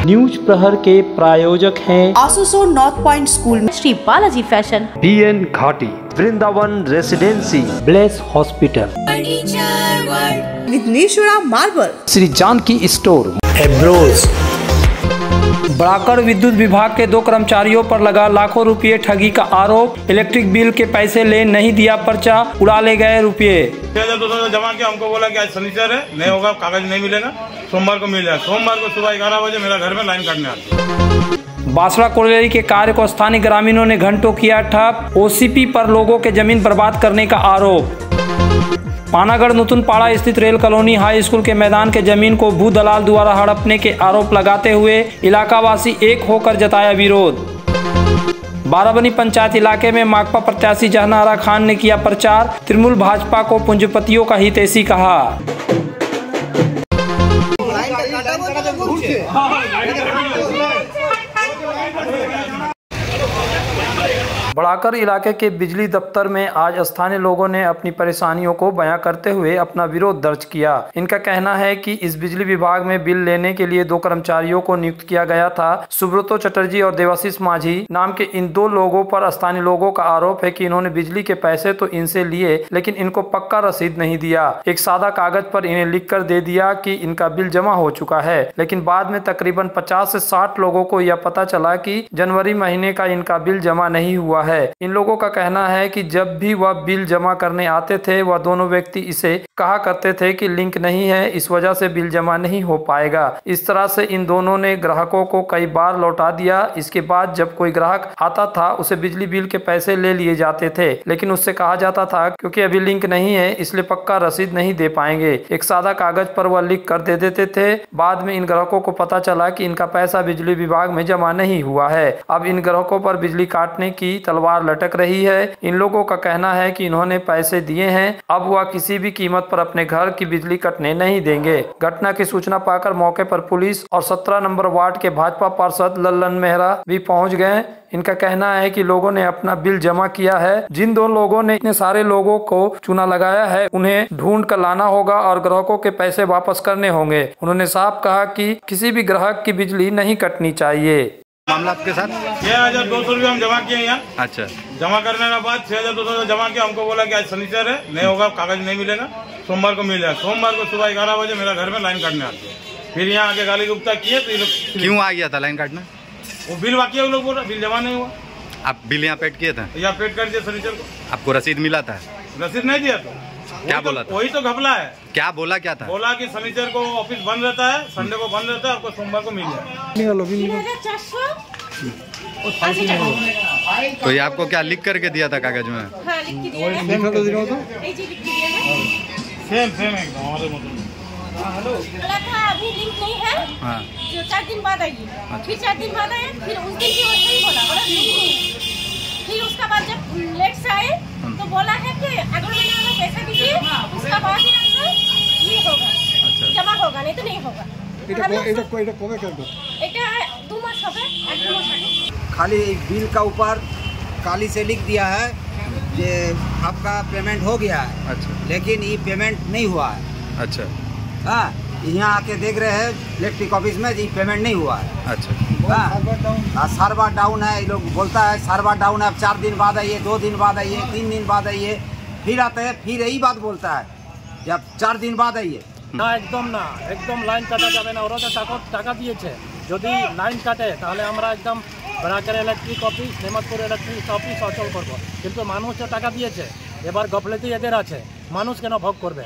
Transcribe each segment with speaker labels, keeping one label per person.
Speaker 1: News प्रहर के प्रायोजक हैं
Speaker 2: आसुसो नॉर्थ पॉइंट स्कूल में
Speaker 3: Shri Balaji fashion,
Speaker 1: BN Ghati, Vrindavan residency, Bless hospital,
Speaker 2: Vighneshwara marble,
Speaker 1: Shri Janaki store,
Speaker 4: एब्रोज। बड़ाकर विद्युत विभाग के 2 कर्मचारियों पर लगा लाखों रुपए ठगी का आरोप। इलेक्ट्रिक बिल के पैसे ले नहीं दिया पर्चा, उड़ा ले गए रुपए।
Speaker 5: 6,200 जमा किया, हमको बोला कि आज शनिचर है, नहीं होगा, कागज नहीं मिलेगा, सोमवार को मिल जाएगा। सोमवार को सुबह 11 बजे मेरा घर में लाइन काटने आती है।
Speaker 4: बासड़ा कोयलेरी के कार्य को स्थानीय ग्रामीणों ने घंटों किया ठप। OCP पर लोगों के जमीन बर्बाद करने का आरोप। पानागढ़ नूतनपाड़ा स्थित रेल कॉलोनी हाई स्कूल के मैदान के जमीन को भू दलाल द्वारा हड़पने के आरोप लगाते हुए इलाकावासी एक होकर जताया विरोध। बाराबनी पंचायत इलाके में माकपा प्रत्याशी जहानारा खान ने किया प्रचार। तृणमूल भाजपा को पूंजीपतियों का हितैषी कहा। बड़ाकर इलाके के बिजली दफ्तर में आज स्थानीय लोगों ने अपनी परेशानियों को बयां करते हुए अपना विरोध दर्ज किया। इनका कहना है कि इस बिजली विभाग में बिल लेने के लिए 2 कर्मचारियों को नियुक्त किया गया था। सुब्रतो चटर्जी और देवाशीष माझी नाम के इन 2 लोगों पर स्थानीय लोगों का आरोप है कि इन्होंने बिजली के पैसे तो इनसे लिए, लेकिन इनको पक्का रसीद नहीं दिया। एक सादा कागज पर इन्हें लिख कर दे दिया कि इनका बिल जमा हो चुका है, लेकिन बाद में तकरीबन 50 से 60 लोगों को यह पता चला कि जनवरी महीने का इनका बिल जमा नहीं हुआ है। इन लोगों का कहना है कि जब भी वह बिल जमा करने आते थे, वह दोनों व्यक्ति इसे कहा करते थे कि लिंक नहीं है, इस वजह से बिल जमा नहीं हो पाएगा। इस तरह से इन दोनों ने ग्राहकों को कई बार लौटा दिया। इसके बाद जब कोई ग्राहक आता था, उसे बिजली बिल के पैसे ले लिए जाते थे, लेकिन उससे कहा जाता था क्योंकि अभी लिंक नहीं है इसलिए पक्का रसीद नहीं दे पाएंगे। एक सादा कागज पर वह लिख कर दे देते थे। बाद में इन ग्राहकों को पता चला कि इनका पैसा बिजली विभाग में जमा नहीं हुआ है। अब इन ग्राहकों पर बिजली काटने की तलवार लटक रही है। इन लोगों का कहना है कि इन्होंने पैसे दिए हैं, अब वह किसी भी कीमत पर अपने घर की बिजली कटने नहीं देंगे। घटना की सूचना पाकर मौके पर पुलिस और 17 नंबर वार्ड के भाजपा पार्षद लल्लन मेहरा भी पहुंच गए। इनका कहना है कि लोगों ने अपना बिल जमा किया है। जिन 2 लोगों ने इतने सारे लोगों को चूना लगाया है, उन्हें ढूंढ कर लाना होगा और ग्राहकों के पैसे वापस करने होंगे। उन्होंने साफ कहा कि किसी भी ग्राहक की बिजली नहीं कटनी चाहिए।
Speaker 5: मामला आपके साथ 6,200 रुपये हम जमा किए यहाँ।
Speaker 4: अच्छा,
Speaker 5: जमा करने के बाद 6,200 जमा किया, हमको बोला कि आज शनिचर है, नहीं होगा, कागज नहीं मिलेगा, सोमवार को मिल जाएगा। सोमवार को सुबह 11 बजे मेरा घर में लाइन काटने आती है। फिर यहाँ आके गाली गुप्ता किए तो ये लोग
Speaker 6: क्यों आ गया था लाइन काटना?
Speaker 5: वो बिल बाकी है, वो लोग बोल रहा बिल जमा नहीं हुआ।
Speaker 6: आप बिल यहाँ पेड किए थे?
Speaker 5: यहाँ पेड कर दिया शनिचर को।
Speaker 6: आपको रसीद मिला था?
Speaker 5: रसीद नहीं दिया तो
Speaker 6: क्या बोला था?
Speaker 5: वही तो घपला है।
Speaker 6: क्या बोला, क्या था? बोला
Speaker 5: कि शनिचर को ऑफिस बंद रहता है, संडे को बंद रहता है, आपको सोमवार को मिल जाएगा।
Speaker 6: तो ये आपको क्या लिख करके दिया था कागज में?
Speaker 3: हाँ, लिख के दिया है।
Speaker 5: सेम एकदम हमारे मतलब।
Speaker 3: बोला था अभी लिंक नहीं है,
Speaker 6: हाँ।
Speaker 3: जो 4 दिन बाद आइए। फिर 4 दिन बाद आए, फिर उस दिन भी वैसे ही बोला लिंक नहीं। फिर उसका बाद जब लेट से आए तो बोला है कि अगले महीने में पैसा दीजिए, उसका बाद ही आपको ये होगा। अच्छा। जमा होगा, नहीं तो नहीं होगा।
Speaker 7: खाली बिल का ऊपर काली से लिख दिया है कि आपका पेमेंट हो गया है।
Speaker 6: अच्छा।
Speaker 7: लेकिन ये पेमेंट नहीं हुआ है।
Speaker 6: अच्छा।
Speaker 7: हाँ, यहाँ आके देख रहे हैं इलेक्ट्रिक ऑफिस में, ये पेमेंट नहीं हुआ है।
Speaker 6: अच्छा।
Speaker 7: हाँ, सर्वर डाउन है, ये लोग बोलता है सर्वर डाउन है, 4 दिन बाद आइए, 2 दिन बाद आइए, 3 दिन बाद आइए, फिर आते हैं, फिर यही बात बोलता है जब 4 दिन बाद आइए।
Speaker 8: না একদম লাইন কাটা যাবে না, ওরা তো টাকা দিয়েছে। যদি লাইন কাটে তাহলে আমরা একদম বড়াকের ইলেকট্রিক অফিস, নেমাতপুর ইলেকট্রিক অফিস অচল করব। কিন্তু মানুষ তো টাকা দিয়েছে, এবার গফলতি এদের আছে, মানুষ কেন ভোগ করবে?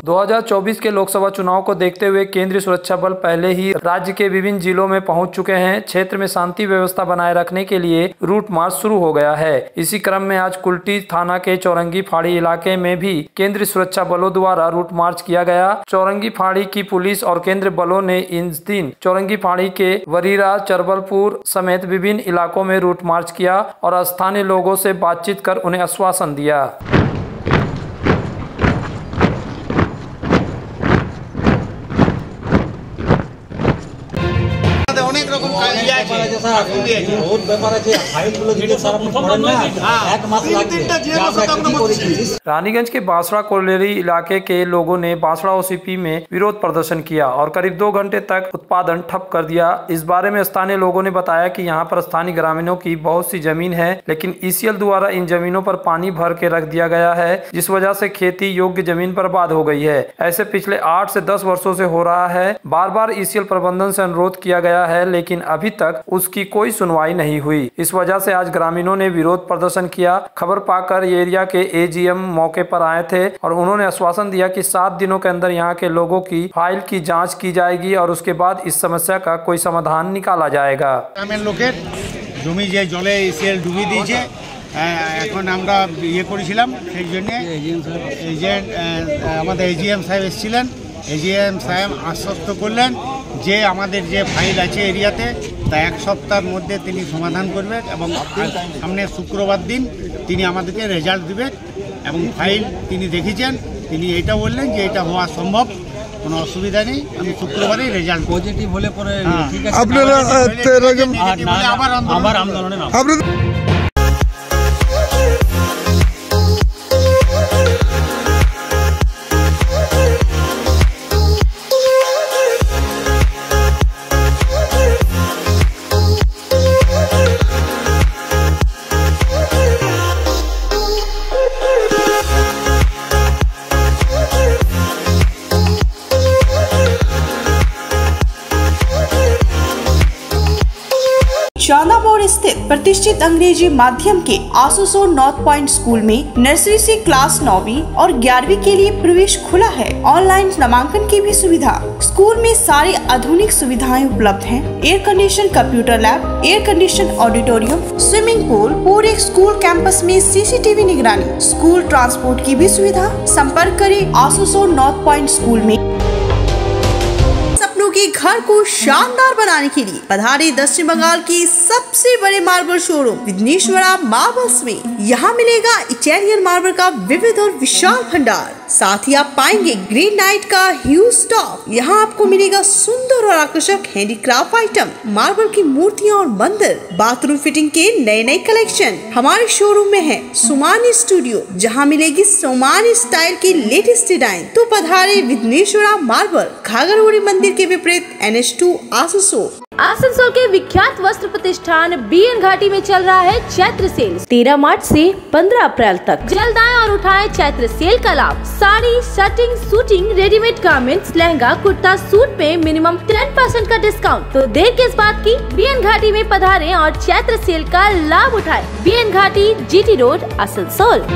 Speaker 4: 2024 के लोकसभा चुनाव को देखते हुए केंद्रीय सुरक्षा बल पहले ही राज्य के विभिन्न जिलों में पहुंच चुके हैं। क्षेत्र में शांति व्यवस्था बनाए रखने के लिए रूट मार्च शुरू हो गया है। इसी क्रम में आज कुल्टी थाना के चौरंगी फाड़ी इलाके में भी केंद्रीय सुरक्षा बलों द्वारा रूट मार्च किया गया। चौरंगी फाड़ी की पुलिस और केंद्रीय बलों ने इस दिन चौरंगी फाड़ी के वरीरा, चरबलपुर समेत विभिन्न इलाकों में रूट मार्च किया और स्थानीय लोगों से बातचीत कर उन्हें आश्वासन दिया।
Speaker 9: আমাদের অনেক রকম ইয়ে আছে
Speaker 4: रानीगंज के बांसड़ा कोलेरी इलाके के लोगों ने बांसड़ा ओसीपी में विरोध प्रदर्शन किया और करीब 2 घंटे तक उत्पादन ठप कर दिया। इस बारे में स्थानीय लोगों ने बताया कि यहां पर स्थानीय ग्रामीणों की बहुत सी जमीन है, लेकिन ईसीएल द्वारा इन जमीनों पर पानी भर के रख दिया गया है, जिस वजह से खेती योग्य जमीन बर्बाद हो गई है। ऐसे पिछले 8 से 10 वर्षों से हो रहा है। बार बार ईसीएल प्रबंधन से अनुरोध किया गया है, लेकिन अभी तक उसकी कोई सुनवाई नहीं हुई। इस वजह से आज ग्रामीणों ने विरोध प्रदर्शन किया। खबर पाकर एरिया के एजीएम मौके पर आए थे और उन्होंने आश्वासन दिया कि 7 दिनों के अंदर यहाँ के लोगों की फाइल की जांच की जाएगी और उसके बाद इस समस्या का कोई समाधान निकाला जाएगा।
Speaker 9: লোকের জমি যে জলে এসিএল ডুবি দিয়েছে, এখন আমরা ইয়ে করেছিলাম, সেই জন্য এজেন্ট আমাদের এজিএম সাহেব এসেছিলেন। এজিএম সাহেব আশ্বস্ত করলেন যে আমাদের যে ফাইল আছে এরিয়াতে তা 1 সপ্তাহের মধ্যে তিনি সমাধান করবেন এবং সামনে শুক্রবার দিন তিনি আমাদেরকে রেজাল্ট দিবেন এবং ফাইল তিনি দেখেছেন, তিনি এটা বললেন যে এটা হওয়া সম্ভব, কোনো অসুবিধা নেই, আমি শুক্রবারেই রেজাল্ট পজিটিভ হলে পরে ঠিক আছে আপনারা আবার আন্দোলনে নামবেন।
Speaker 2: चांदा मोड़ स्थित प्रतिष्ठित अंग्रेजी माध्यम के आसुसो नॉर्थ पॉइंट स्कूल में नर्सरी से क्लास 9वीं और 11वीं के लिए प्रवेश खुला है। ऑनलाइन नामांकन की भी सुविधा। स्कूल में सारी आधुनिक सुविधाएं उपलब्ध हैं। Air condition computer lab, air condition auditorium, swimming pool, पूरे स्कूल कैंपस में सीसीटीवी निगरानी, स्कूल ट्रांसपोर्ट की भी सुविधा। संपर्क करें आसुसो नॉर्थ पॉइंट स्कूल में। के घर को शानदार बनाने के लिए पधारे दक्षिण बंगाल की सबसे बड़े मार्बल शोरूम विघ्नेश्वरा मार्बल्स में। यहाँ मिलेगा इटालियन मार्बल का विविध और विशाल भंडार, साथ ही आप पाएंगे ग्रेनाइट का ह्यूज स्टॉक। यहाँ आपको मिलेगा सुंदर और आकर्षक हैंडीक्राफ्ट आइटम, मार्बल की मूर्तियाँ और मंदिर, बाथरूम फिटिंग के नए नए कलेक्शन। हमारे शोरूम में है सोमानी स्टूडियो, जहाँ मिलेगी सोमानी स्टाइल की लेटेस्ट डिजाइन। तो पधारे विघ्नेश्वरा मार्बल, घाघरगुड़ी मंदिर के विपरीत NH2 आसनसोल।
Speaker 10: आसनसोल के विख्यात वस्त्र प्रतिष्ठान बीएन घाटी में चल रहा है चैत्र सेल 13 मार्च से 15 अप्रैल तक। जल्द आएं और उठाएं चैत्र सेल का लाभ। Sari, shirting, suiting, readymade garments, lehenga, kurta, suit पे मिनिमम 10% का डिस्काउंट। तो देर किस बात की, बीएन घाटी में पधारें और चैत्र सेल का लाभ उठाएं। बीएन घाटी, GT रोड, आसनसोल।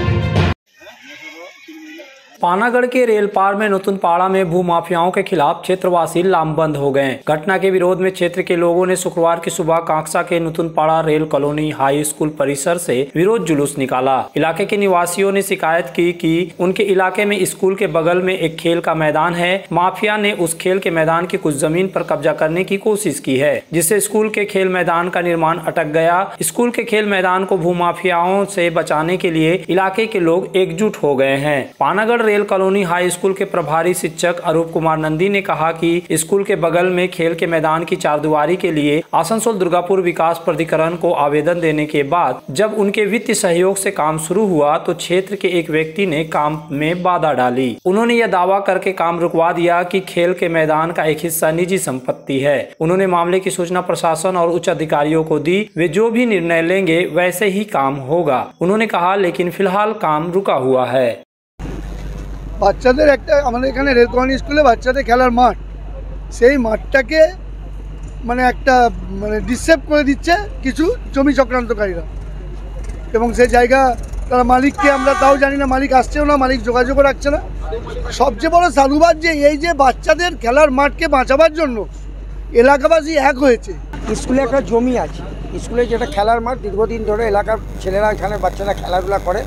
Speaker 4: पानागढ़ के रेल पार में नूतनपाड़ा में भूमाफियाओं के खिलाफ क्षेत्रवासी लामबंद हो गए। घटना के विरोध में क्षेत्र के लोगों ने शुक्रवार की सुबह कांकसा के नूतनपाड़ा रेल कॉलोनी हाई स्कूल परिसर से विरोध जुलूस निकाला। इलाके के निवासियों ने शिकायत की कि उनके इलाके में स्कूल के बगल में एक खेल का मैदान है। माफिया ने उस खेल के मैदान की कुछ जमीन पर कब्जा करने की कोशिश की है, जिससे स्कूल के खेल मैदान का निर्माण अटक गया। स्कूल के खेल मैदान को भूमाफियाओं से बचाने के लिए इलाके के लोग एकजुट हो गए हैं। Panagarh rail colony high school के प्रभारी शिक्षक अरूप कुमार नंदी ने कहा कि स्कूल के बगल में खेल के मैदान की चारदीवारी के लिए आसनसोल दुर्गापुर विकास प्राधिकरण को आवेदन देने के बाद जब उनके वित्तीय सहयोग से काम शुरू हुआ तो क्षेत्र के एक व्यक्ति ने काम में बाधा डाली। उन्होंने यह दावा करके काम रुकवा दिया कि खेल के मैदान का एक हिस्सा निजी संपत्ति है। उन्होंने मामले की सूचना प्रशासन और उच्च अधिकारियों को दी। वे जो भी निर्णय लेंगे वैसे ही काम होगा, उन्होंने कहा। लेकिन फिलहाल काम रुका हुआ है।
Speaker 11: বাচ্চাদের একটা আমাদের এখানে রেল কলোনি স্কুলে বাচ্চাদের খেলার মাঠ, সেই মাঠটাকে মানে একটা মানে ডিসেপ্ট করে দিচ্ছে কিছু জমি চক্রান্তকারীরা এবং সেই জায়গা তারা মালিককে আমরা তাও জানি না, মালিক আসছেও না, মালিক যোগাযোগও রাখছে না। সবচেয়ে বড় সাধুবাদ যে এই যে বাচ্চাদের খেলার মাঠকে বাঁচাবার জন্য এলাকাবাসী এক হয়েছে।
Speaker 12: স্কুলে একটা জমি আছে, স্কুলে যেটা খেলার মাঠ দীর্ঘদিন ধরে এলাকার ছেলেরা এখানে বাচ্চারা খেলাধুলা করে।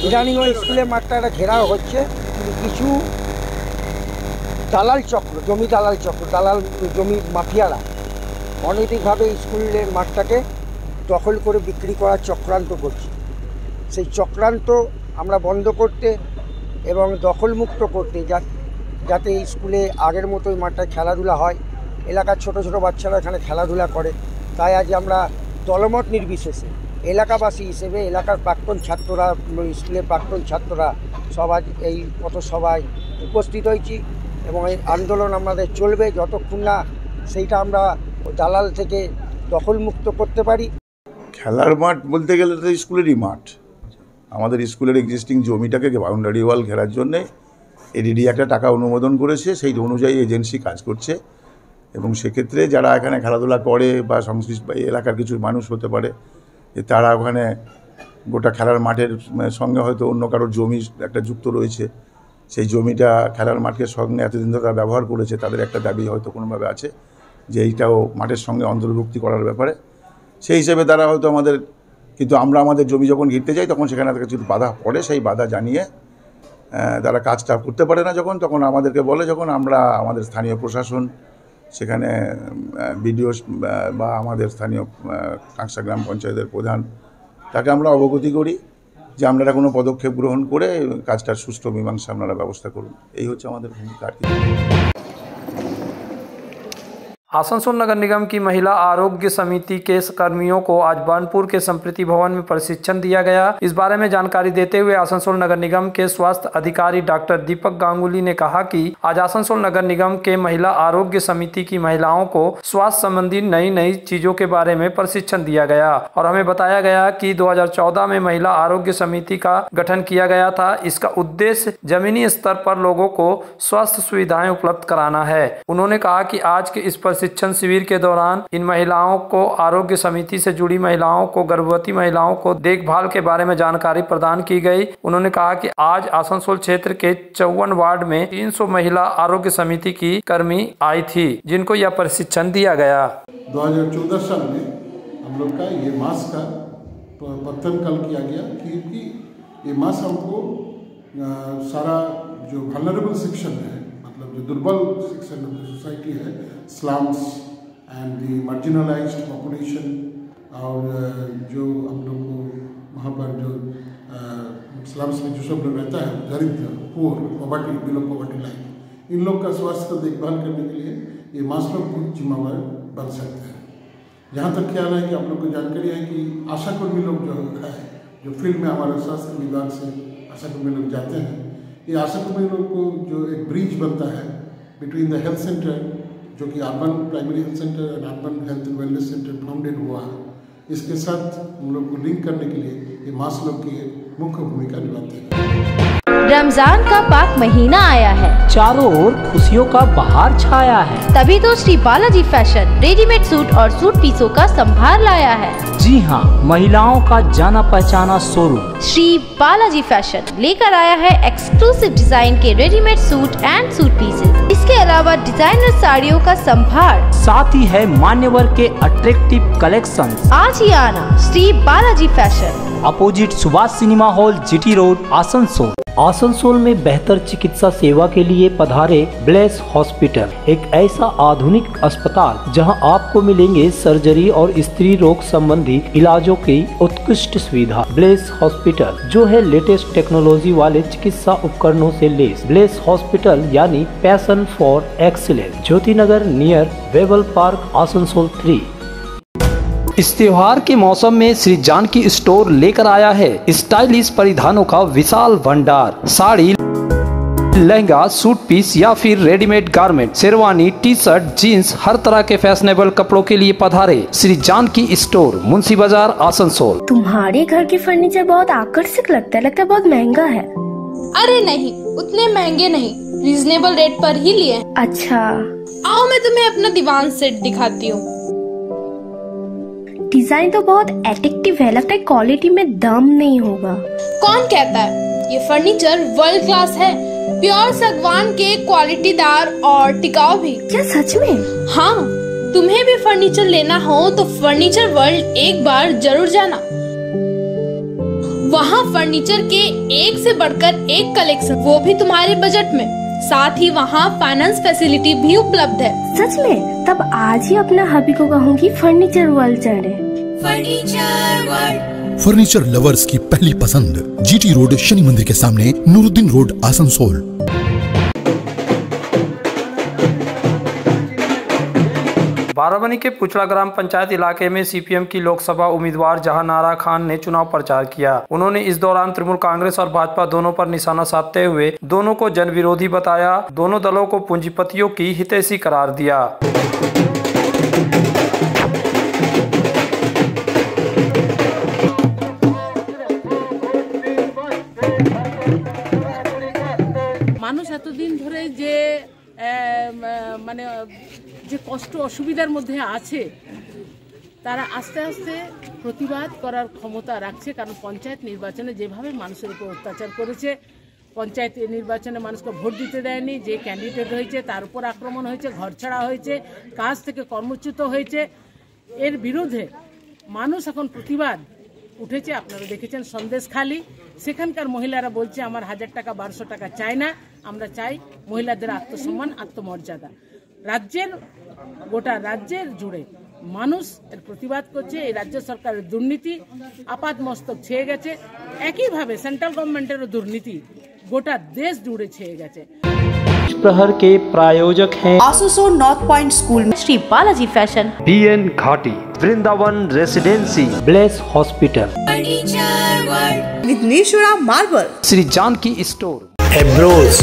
Speaker 12: ইদানিং ওই স্কুলের মাঠটা একটা ঘেরাও হচ্ছে, কিছু দালাল চক্র, জমি দালাল চক্র, দালাল জমি মাফিয়ারা অনৈতিকভাবে স্কুলের মাঠটাকে দখল করে বিক্রি করার চক্রান্ত করছে। সেই চক্রান্ত আমরা বন্ধ করতে এবং দখলমুক্ত করতে যাতে স্কুলে আগের মতোই মাঠটায় খেলাধুলা হয় এলাকার ছোট ছোট বাচ্চারা এখানে খেলাধুলা করে। তাই আজ আমরা দলমত নির্বিশেষে এলাকাবাসী হিসেবে এলাকার প্রাক্তন ছাত্ররা, স্কুলের প্রাক্তন ছাত্ররা সব আজ এই পথসভায় উপস্থিত হয়েছি এবং এই আন্দোলন আমাদের চলবে যতক্ষণ না সেইটা আমরা দালাল থেকে দখলমুক্ত করতে পারি।
Speaker 13: খেলার মাঠ বলতে গেলে তো স্কুলেরই মাঠ। আমাদের স্কুলের এক্সিস্টিং জমিটাকে বাউন্ডারি ওয়াল ঘেরার জন্যে এডিডি একটা টাকা অনুমোদন করেছে, সেই অনুযায়ী এজেন্সি কাজ করছে এবং সেক্ষেত্রে যারা এখানে খেলাধুলা করে বা সংশ্লিষ্ট এলাকার কিছু মানুষ হতে পারে যে তারা ওখানে গোটা খেলার মাঠের সঙ্গে হয়তো অন্য কারোর জমি একটা যুক্ত রয়েছে, সেই জমিটা খেলার মাঠের সঙ্গে এতদিন ধরে তারা ব্যবহার করেছে, তাদের একটা দাবি হয়তো কোনোভাবে আছে যে এইটাও মাঠের সঙ্গে অন্তর্ভুক্তি করার ব্যাপারে। সেই হিসেবে তারা হয়তো আমাদের, কিন্তু আমরা আমাদের জমি যখন ঘিরতে যাই তখন সেখানে কিছু বাধা পড়ে, সেই বাধা জানিয়ে তারা কাজটা করতে পারে না যখন, তখন আমাদেরকে বলে, যখন আমরা আমাদের স্থানীয় প্রশাসন সেখানে বিডিও বা আমাদের স্থানীয় কাঁকসা গ্রাম পঞ্চায়েতের প্রধান তাকে আমরা অবগতি করি যে আপনারা কোনো পদক্ষেপ গ্রহণ করে কাজটার সুষ্ঠু মীমাংসা আপনারা ব্যবস্থা করুন। এই হচ্ছে আমাদের ভূমিকা।
Speaker 4: आसनसोल नगर निगम की महिला आरोग्य समिति के कर्मियों को आज बानपुर के संप्रीति भवन में प्रशिक्षण दिया गया। इस बारे में जानकारी देते हुए आसनसोल नगर निगम के स्वास्थ्य अधिकारी डॉक्टर दीपक गांगुली ने कहा कि आज आसनसोल नगर निगम के महिला आरोग्य समिति की महिलाओं को स्वास्थ्य संबंधी नई नई चीजों के बारे में प्रशिक्षण दिया गया और हमें बताया गया कि 2014 में महिला आरोग्य समिति का गठन किया गया था। इसका उद्देश्य जमीनी स्तर पर लोगों को स्वास्थ्य सुविधाएं उपलब्ध कराना है। उन्होंने कहा कि आज के इस प्रशिक्षण शिविर के दौरान इन महिलाओं को आरोग्य समिति से जुड़ी महिलाओं को, गर्भवती महिलाओं को देखभाल के बारे में जानकारी प्रदान की गई। उन्होंने कहा कि आज आसनसोल क्षेत्र के 54 वार्ड में 300 महिला आरोग्य समिति की कर्मी आई थी, जिनको यह प्रशिक्षण दिया गया।
Speaker 14: 2014 साल में हम लोग का ये मास का प्रथम कल किया गया, क्योंकि ये मास हमको सारा जो वल्नरेबल सेक्शन है, मतलब जो दुर्बल सेक्शन ऑफ द सोसाइटी है, slums and the marginalised population, और जो हम लोग को वहाँ पर जो स्लम्स में जो सब लोग रहता है, दरिद्र, poor, poverty, below poverty line, इन लोग का स्वास्थ्य का देखभाल करने के लिए ये मास लोग बहुत जिम्मेवार बन सकते हैं। जहाँ तक ख्याल है कि आप लोग को जानकारी है कि आशाकर्मी लोग जो है, जो फील्ड में हमारे स्वास्थ्य विभाग से आशाकर्मी लोग जाते हैं, ये आशाकर्मी लोग को जो एक ब्रिज बनता है बिटवीन द हेल्थ सेंटर, जो कि urban primary health centre and urban health and wellness centre founded हुआ है, इसके साथ हम लोग को लिंक करने के लिए ये मास लोग की मुख्य भूमिका निभाते हैं।
Speaker 10: रमजान का पाक महीना आया है,
Speaker 1: चारों ओर खुशियों का बहार छाया है,
Speaker 10: तभी तो Shri Balaji fashion readymade suit और सूट पीसों का संभार लाया है।
Speaker 1: जी हाँ, महिलाओं का जाना पहचाना शोरूम
Speaker 10: श्री बालाजी फैशन लेकर आया है एक्सक्लूसिव डिजाइन के readymade suit and suit pieces. इसके अलावा डिजाइनर साड़ियों का संभार,
Speaker 1: साथ ही है मान्यवर के अट्रैक्टिव कलेक्शन।
Speaker 10: आज ही आना Shri Balaji fashion,
Speaker 1: opposite Subhash cinema hall, GT road, Asansol. Asansol में बेहतर चिकित्सा सेवा के लिए पधारे ब्लेस हॉस्पिटल, एक ऐसा आधुनिक अस्पताल जहां आपको मिलेंगे सर्जरी और स्त्री रोग संबंधी इलाजों की उत्कृष्ट सुविधा। ब्लेस हॉस्पिटल जो है लेटेस्ट टेक्नोलॉजी वाले चिकित्सा उपकरणों से लैस। ब्लेस हॉस्पिटल यानी passion for excellence, Jyoti Nagar near वेबल पार्क, आसनसोल 3।
Speaker 4: इस त्योहार के मौसम में श्री जानकी स्टोर लेकर आया है स्टाइलिश परिधानों का विशाल भंडार। साड़ी, लहंगा, सूट पीस या फिर readymade garment, sherwani, T shirt, jeans, हर तरह के फैशनेबल कपड़ों के लिए पधारे श्री जानकी स्टोर, मुंशी बाजार, आसनसोल।
Speaker 15: तुम्हारे घर के फर्नीचर बहुत आकर्षक लगता है बहुत महंगा है।
Speaker 16: अरे नहीं, उतने महंगे नहीं, रीजनेबल रेट पर ही लिए।
Speaker 15: अच्छा,
Speaker 16: आओ मैं तुम्हें अपना दीवान सेट दिखाती हूँ।
Speaker 15: डिजाइन तो बहुत एट्रैक्टिव है, लगता है क्वालिटी में दम नहीं होगा।
Speaker 16: कौन कहता है? ये फर्नीचर वर्ल्ड क्लास है, प्योर सागवान के, क्वालिटीदार और टिकाऊ भी।
Speaker 15: क्या सच में?
Speaker 16: हाँ, तुम्हें भी फर्नीचर लेना हो तो फर्नीचर वर्ल्ड एक बार जरूर जाना। वहाँ फर्नीचर के एक से बढ़कर एक कलेक्शन, वो भी तुम्हारे बजट में। साथ ही वहाँ फाइनेंस फैसिलिटी भी उपलब्ध है।
Speaker 15: सच में? तब आज ही अपना हबी को कहूँगी फर्नीचर वर्ल्ड चले।
Speaker 17: फर्नीचर लवर्स की पहली पसंद, जीटी रोड, शनि मंदिर के सामने, नूरुद्दीन रोड, आसनसोल।
Speaker 4: बाराबनी के पुचला ग्राम पंचायत इलाके में सीपीएम की लोकसभा उम्मीदवार जहानारा खान ने चुनाव प्रचार किया। उन्होंने इस दौरान तृणमूल कांग्रेस और भाजपा दोनों पर निशाना साधते हुए दोनों को जन विरोधी बताया। दोनों दलों को पूंजीपतियों की हितैषी करार दिया।
Speaker 18: মানুষ এতদিন ধরে যে মানে যে কষ্ট অসুবিধার মধ্যে আছে তারা আস্তে আস্তে প্রতিবাদ করার ক্ষমতা রাখছে, কারণ পঞ্চায়েত নির্বাচনে যেভাবে মানুষের উপর অত্যাচার করেছে, পঞ্চায়েত নির্বাচনে মানুষকে ভোট দিতে দেয়নি, যে ক্যান্ডিডেট হয়েছে তার উপর আক্রমণ হয়েছে, ঘরছাড়া হয়েছে, কাজ থেকে কর্মচ্যুত হয়েছে, এর বিরুদ্ধে মানুষ এখন প্রতিবাদ উঠেছে। আপনারা দেখেছেন সন্দেশখালী, সেখানকার মহিলারা বলছে আমার 1000 টাকা 1200 টাকা চাই না, আমরা চাই মহিলাদের আত্মসম্মান আত্মমর্যাদা। রাজ্যের গোটা রাজ্যের জুড়ে মানুষ এর প্রতিবাদ করছে। এই রাজ্য সরকারের দুর্নীতি আপাত মস্তক ছেয়ে গেছে, একইভাবে সেন্ট্রাল গভর্নমেंटेরও দুর্নীতি গোটা দেশ জুড়ে ছেয়ে গেছে।
Speaker 1: प्रहर के प्रायोजक हैं
Speaker 2: Asansol north point school,
Speaker 10: Shri Balaji fashion,
Speaker 1: BN Ghati, Vrindavan residency, Bless hospital,
Speaker 2: Vighneshwara marble,
Speaker 1: Shri Janaki store, एब्रोज